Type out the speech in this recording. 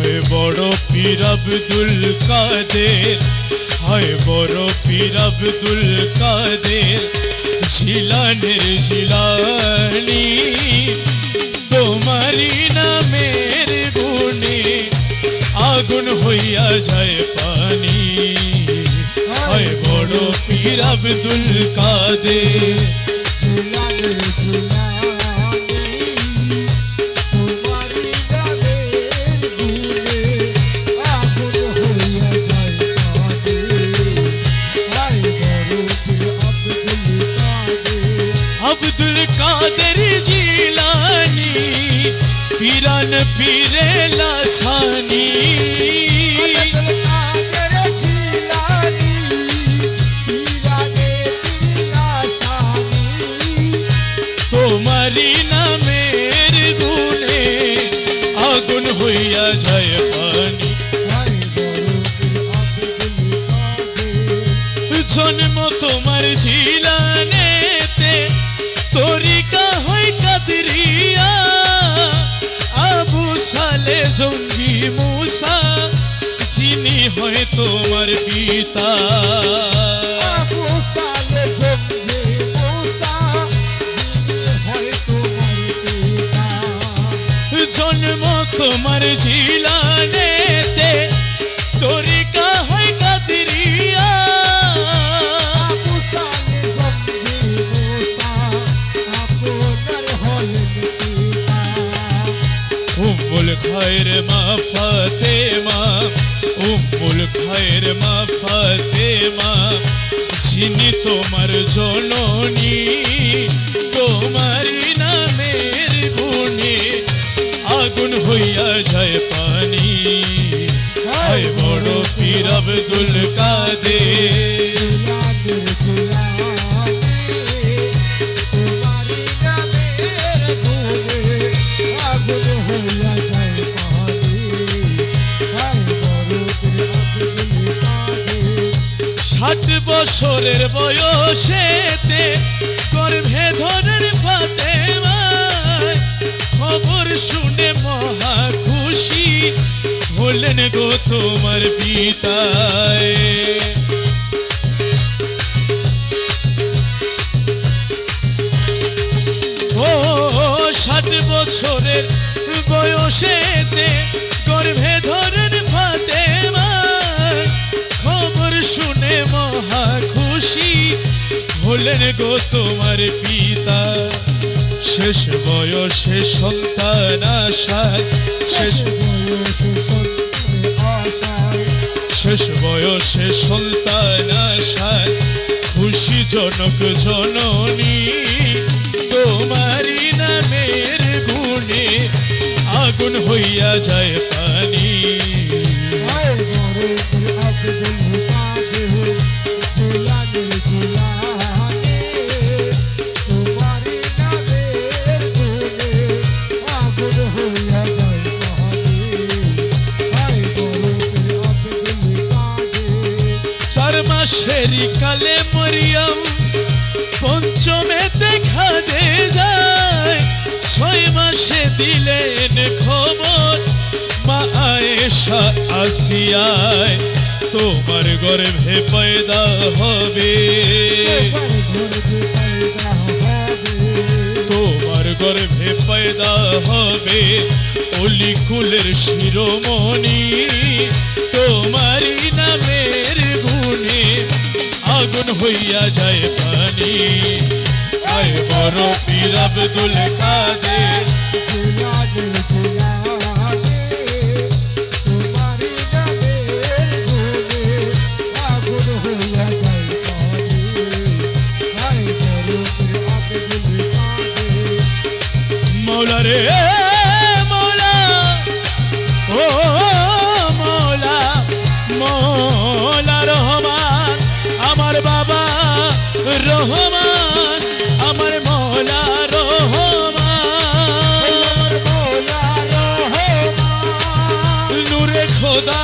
হয় বড় পীর আব্দুল কাদের, হয় বড় পীর আব্দুল কাদের জিলানের জিলানি। তোমারি নামের গুণে আগুন হইয়া যায় পানি, হয় বড় পীর আব্দুল কাদের। আব্দুল কাদের জিলানি পীরান পীরে লাসানি। তোমারি নামের গুণে আগুন হইয়া যায় পানি, জন্ম তোমার জিলানেতে তরিকা হয় কাদরিয়া। আবু সালে জঙ্গি মুসা যিনি হয় তোমার পিতা। আবু সালে জঙ্গি মুসা যিনি হয় তোমার পিতা। জন্ম তোমার জিলানেতে তরিকা হয় কাদরিয়া। আবু সালে জঙ্গি মুসা আপনার হলেন পিতা। উম্মুল খায়ের মা ফাতেমা, উম্মুল খায়ের মা ফাতেমা যিনি তোমার জননী। তোমারি নামের গুণে আগুন হইয়া যায় পানি, হয় বড় পীর আব্দুল কাদের। ষাট বছরের বয়সেতে গর্ভে ধরেন ফাতেমা। খবর শুনে মহা খুশি হলেন গো তোমার পিতায়। ও 60 বছরের বয়সেতে গর্ভে ধরেন ফাতেমা। খবর শুনে মহা খুশি হলেন গো তোমার পিতা। শেষ বয়সে সন্তান আশায়, শেষ বয়সে সন্তান আশায় খুশি জনক জননী। তোমারি নামের গুণে আগুন হইয়া যায় পানি, মাসেরি কালে মরিয়ম পঞ্চমে দেখা দে যায়। 6 মাসে দিলেন খবর মা আয়েশা আসিয়ায়। তোমার গর্ভে পয়দা হবে, তোমার গর্ভে পয়দা হবে অলি কুলের শিরোমণি। তোমারি নামের গুণে আগুন হইয়া যায় পানি, আয় বড় পীর আব্দুল কাদের। মৌলা রে মৌলা, ও মৌলা, মৌলা রহমান আমার বাবা রহমান, আমার মৌলা রহমান। নূরে খোদা